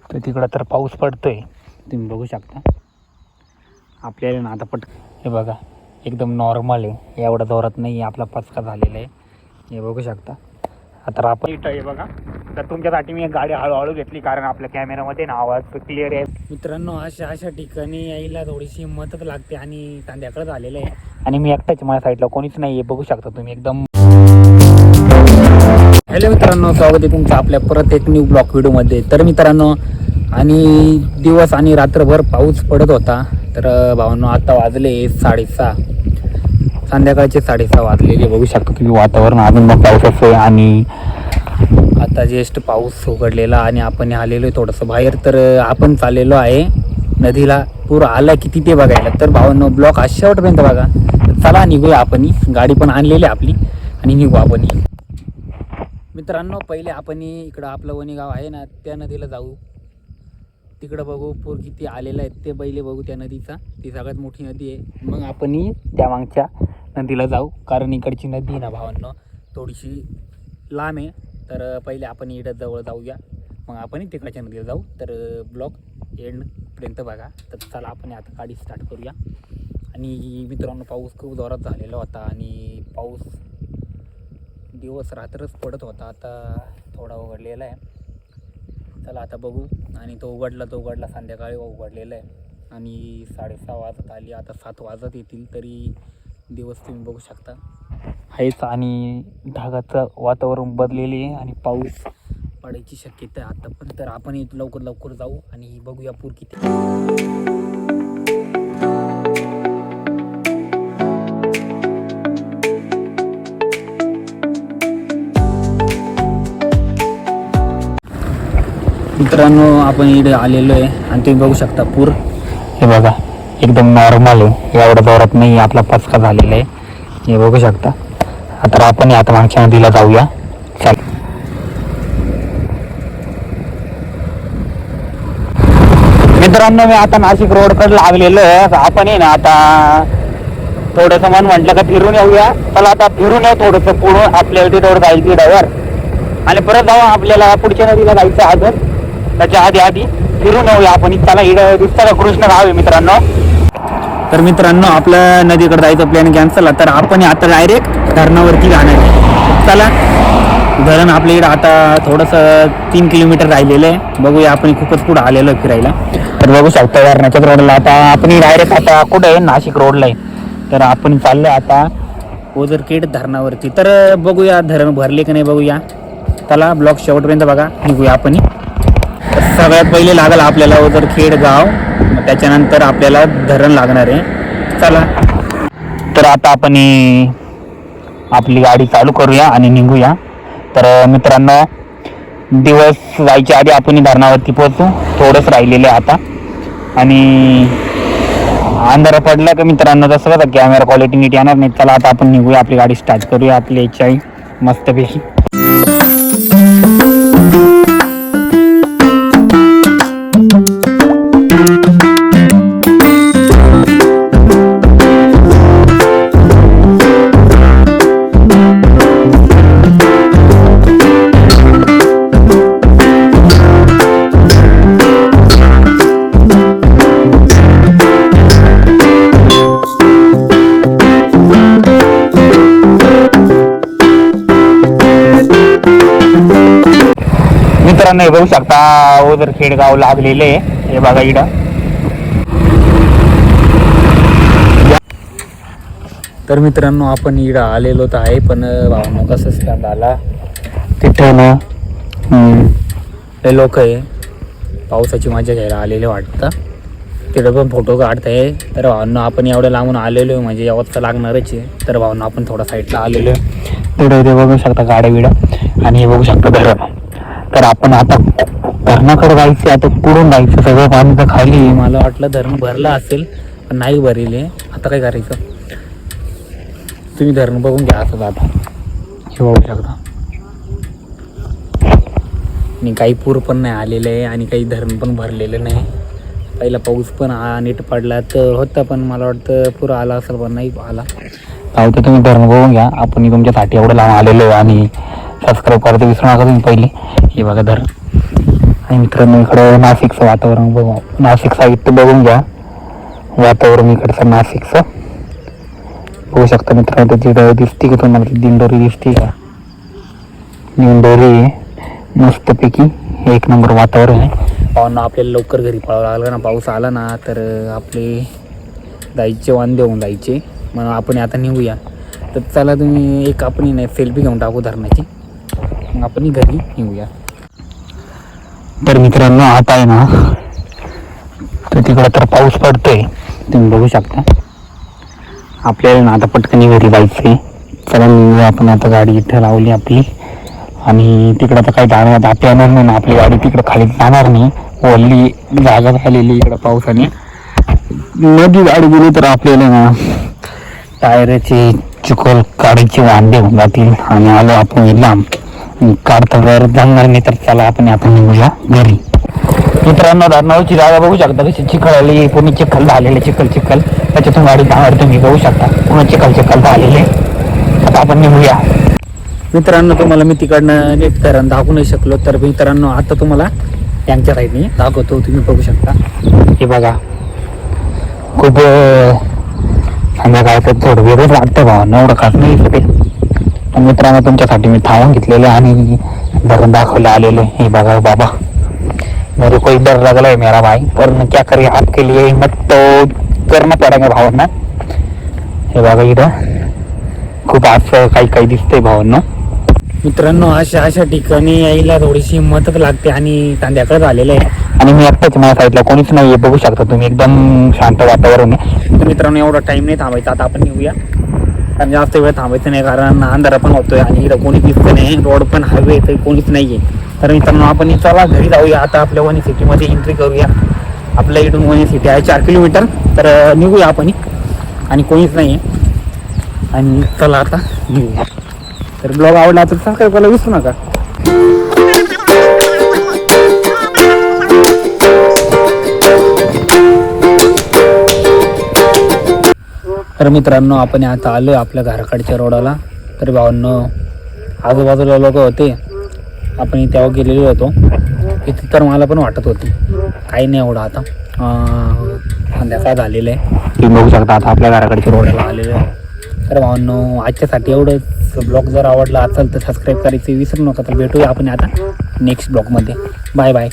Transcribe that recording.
तर तिकडं तर पाऊस पडतोय, तुम्ही बघू शकता. आपल्याला ना आता हे बघा एकदम नॉर्मल आहे, एवढा जोरात नाही, आपला पचका झालेला आहे, हे बघू शकता. आता आपण इथं हे बघा, तर तुमच्यासाठी मी एक गाडी हळूहळू घेतली कारण आपल्या कॅमेरामध्ये ना आवाज क्लिअर आहे. मित्रांनो, अशा ठिकाणी यायला थोडीशी हिंमतच लागते आणि संध्याकाळ झालेलं आहे आणि मी एकटाच, माझ्या साईडला कोणीच नाही आहे, बघू शकता तुम्ही एकदम. हॅलो मित्रांनो, स्वागत आहे तुमचं आपल्या परत एक न्यू ब्लॉग व्हिडिओमध्ये. तर मित्रांनो, आणि दिवस आणि रात्रभर पाऊस पडत होता. तर भावांनो, आता वाजले 6:30, संध्याकाळचे 6:30 वाजलेले, बघू शकता तुम्ही. वातावरण अजून मग पावसाचं आहे आणि आता जस्ट पाऊस उघडलेला आणि आपण आलेलो आहे थोडंसं बाहेर. तर आपण चाललेलो आहे नदीला, पूर आला किती ते बघायला. तर भावांनो, ब्लॉग शेवटपर्यंत बघा. चला निघूया आपण, गाडी पण आणलेली आपली आणि निघू आपण. मित्रांनो, पहिले आपण इकडं आपलं वणी गाव आहे ना, त्या नदीला जाऊ, तिकडं बघू पूर किती आलेला आहे ते पहिले बघू त्या नदीचा. ती सगळ्यात मोठी नदी आहे. मग आपण त्या मागच्या नदीला जाऊ, कारण इकडची नदी ना भावांनो थोडीशी लांब आहे. तर पहिले आपण इकडं जवळ जाऊया, मग आपण तिकडच्या नदीला जाऊ. तर ब्लॉग एंडपर्यंत बघा. तर चला आपण आता गाडी स्टार्ट करूया. आणि मित्रांनो, पाऊस खूप जोरात झालेला होता आणि पाऊस दिवस रात्रच पडत होता, आता थोडा उघडलेला आहे. चला आता बघू. आणि तो उघडला संध्याकाळी उघडलेला आहे आणि 6:30 वाजत आली, आता 7 वाजत येतील तरी दिवस तुम्ही बघू शकता आहेच. आणि ढगाचं वातावरण बदलेले आहे आणि पाऊस पडायची शक्यता आहे आता पण. तर आपण लवकर जाऊ आणि बघूया पूर किती. मित्रांनो, आपण इकडे आलेलो आहे आणि तुम्ही बघू शकता पूर, हे बघा एकदम नॉर्मल आहे, एवढा जोरात नाही, आपला पचका झालेला आहे, हे बघू शकता. आता आपण आता मागच्या नदीला जाऊया. चल मित्रांनो, मी आता नाशिक रोडकडे लागलेलो आहे. आपण ना आता थोडंसं मन म्हटलं का फिरून येऊया. चला आता फिरून येऊ थोडंसं, पुढून आपल्या इथे थोडं जायची ड्रायव्हर आणि परत जाऊ आपल्याला पुढच्या नदीला जायचं अजून. त्याच्या आधी फिरून येऊया आपण. चला, इकडं दिसतं का कृष्ण गाव आहे मित्रांनो. तर मित्रांनो, आपलं नदीकडे जायचं प्लॅन कॅन्सल. तर आपण आता डायरेक्ट धरणावरती जाणार आहे. चला, धरण आपल्या इकडं आता थोडंसं 3 किलोमीटर राहिलेलं आहे. बघूया, आपण खूपच पुढं आलेलो आहे फिरायला. तर बघू शकता धरणाच्याच रोडला आता आपण डायरेक्ट आता कुठं आहे, नाशिक रोडला आहे. तर आपण चाललो आता ओझरखेड धरणावरती. तर बघूया धरण भरले की नाही बघूया. चला, ब्लॉग शेवटपर्यंत बघा, निघूया आपण. सगळ्यात पहिले लागलं आपल्याला ओझरखेड गाव, मग त्याच्यानंतर आपल्याला धरण लागणार आहे. चला, तर आता आपण आपली गाडी चालू करूया आणि निघूया. तर मित्रांनो, दिवस जायच्या आधी आपण धरणावरती पोहोचू, थोडंच राहिलेलं आहे आता. आणि अंधार पडला का मित्रांनो, तसं बघा कॅमेरा क्वालिटी नीट येणार नाही. चला, आता आपण निघूया, आपली गाडी स्टार्ट करूया आपली याची मस्तपैकी. मित्रांनो, हे बघू शकता ओझरखेड गाव लागलेले आहे, हे बघा इकडं. तर मित्रांनो, आपण इकडं आलेलो तर आहे, पण भावना कसं स्टँड आला तिथे ना हे लोक आहे पावसाची मजा घ्यायला आलेले वाटतं. तिथं पण फोटो काढत आहे. तर भावना आपण एवढं लांबून आलेलो आहे म्हणजे यावंच तर लागणारच आहे. तर भावना आपण थोडा साईडला आलेलो आहे. तिथं ते बघू शकता गाड्या बिड्या आणि हे बघू शकता धरण. तर आपण आता धरणाकडे जायचं, आता पुढून जायचं, सगळं पाणी तर खाली. मला वाटलं धरण भरलं असेल पण नाही भरले. आता काय करायचं, तुम्ही धरण बघून घ्या. असं आता हे बघू शकता. आणि काही पूर पण नाही आलेलं आहे आणि काही धरण पण भरलेलं नाही. पहिला पाऊस पण नीट पडला तर होता, पण मला वाटतं पूर आला असेल पण नाही आला. तर तुम्ही धरण बघून घ्या. आपण तुमच्यासाठी एवढं लांब आलेलो आहे आणि सबस्क्राईब करायचं विसरू नका तुम्ही पहिले. हे बघा धरण आणि मित्रांनो इकडं नाशिकचं वातावरण बघू, नाशिक साहित्य बघून घ्या. वातावरण इकडचं नाशिकचं बघू शकता मित्रांनो. तिथं दिसते का तुम्हाला ती दिंडोरी दिसते का? दिंडोरी मस्तपैकी एक नंबर वातावरण आहे. पाहुणं आपल्याला लवकर घरी पळावं लागलं ना, पाऊस आला ना तर आपले जायचे वांदे होऊन जायचे. म्हणून आपण आता निघूया. तर चला तुम्ही एक आपण नाही सेल्फी घेऊन टाकू धरणाची, मग आपण घरी निघूया. तर मित्रांनो आता आहे ना, तर तिकडं तर पाऊस पडतोय तुम्ही बघू शकता. आपल्याला ना आता पटकन घरी जायचंय. चला आपण आता गाडी इथं लावली आपली आणि तिकडं तर काही जाणार आता येणार नाही ना, आपली गाडी तिकडं खाली जाणार नाही. ओली जागा झालेली इकडं पावसाने. नदी गाडी गेली तर आपल्याला ना टायरचे चिखल काढायचे वांदे होऊन जातील. आणि आलो आपण लांब काढता जर जाणार नाही तर चला आपण आता निघूया घरी. मित्रांनो धरणाची जागा बघू शकता कशी चिखल आली, पूर्ण चिखल झालेले चिखल त्याच्यातून गाडी जाणार तुम्ही बघू शकता. पूर्ण चिखल झालेले. आता आपण निघूया. मित्रांनो तुम्हाला मी तिकडनं नीट करून दाखवू नाही शकलो, तर मित्रांनो आता तुम्हाला त्यांच्या साईडने दाखवतो. तुम्ही बघू शकता हे बघा. खूप संध्याकाळचं थोडं वेगळंच वाटतं भावांना, एवढं खास नाही ते. पण मित्रांनो तुमच्यासाठी मी थांबून घेतलेले आणि धरण दाखवलं आलेले. हे बघा बाबा, मेरे को डर लग रहा है मेरा भाई, पर मैं क्या करें आपके लिए हिम्मत तो करना पडेगा भावांना. हे बघा इथं खूप असं काही दिसतंय भावांना. मित्रांनो अशा ठिकाणी यायला थोडीशी हिंमतच लागते आणि संध्याकाळ झालेलं आहे आणि मी एकटाच माझ्या साईडला कोणीच नाही आहे बघू शकता तुम्ही. एकदम शांत वातावरण आहे. तर मित्रांनो एवढा टाईम नाही थांबायचा, आता आपण निघूया. कारण जास्त वेळ थांबायचं नाही, कारण अंधारा पण होतोय आणि इथं कोणी दिसतं नाही. रोड पण हायवे तर कोणीच नाही आहे. तर मित्रांनो आपण चला घरी जाऊया. आता आपल्या वनी सिटीमध्ये एंट्री करूया. आपल्या इथून वनी सिटी आहे 4 किलोमीटर. तर निघूया आपण आणि कोणीच नाही आहे. आणि चला आता निघूया. तर ब्लॉग आवडला तर सबस्क्राईब करायला विसरू नका. तर मित्रांनो आपण आता आलोय आपल्या घराकडच्या रोडाला. तर भावांनो आजूबाजूला लोक होते, आपण तेव्हा गेलेलो होतो इथे. तर मला पण वाटत होती काही नाही एवढं. आता संध्याकाळ झालेलं आहे तुम्ही बघू शकता. आता आपल्या घराकडच्या रोडाला आलेलो आहे. तर भावांनो आजच्यासाठी एवढंच. ब्लॉग जर आवडला असेल तर सबस्क्राईब करायचं विसरू नका. तर भेटूया आपण आता नेक्स्ट ब्लॉगमध्ये. Bye bye.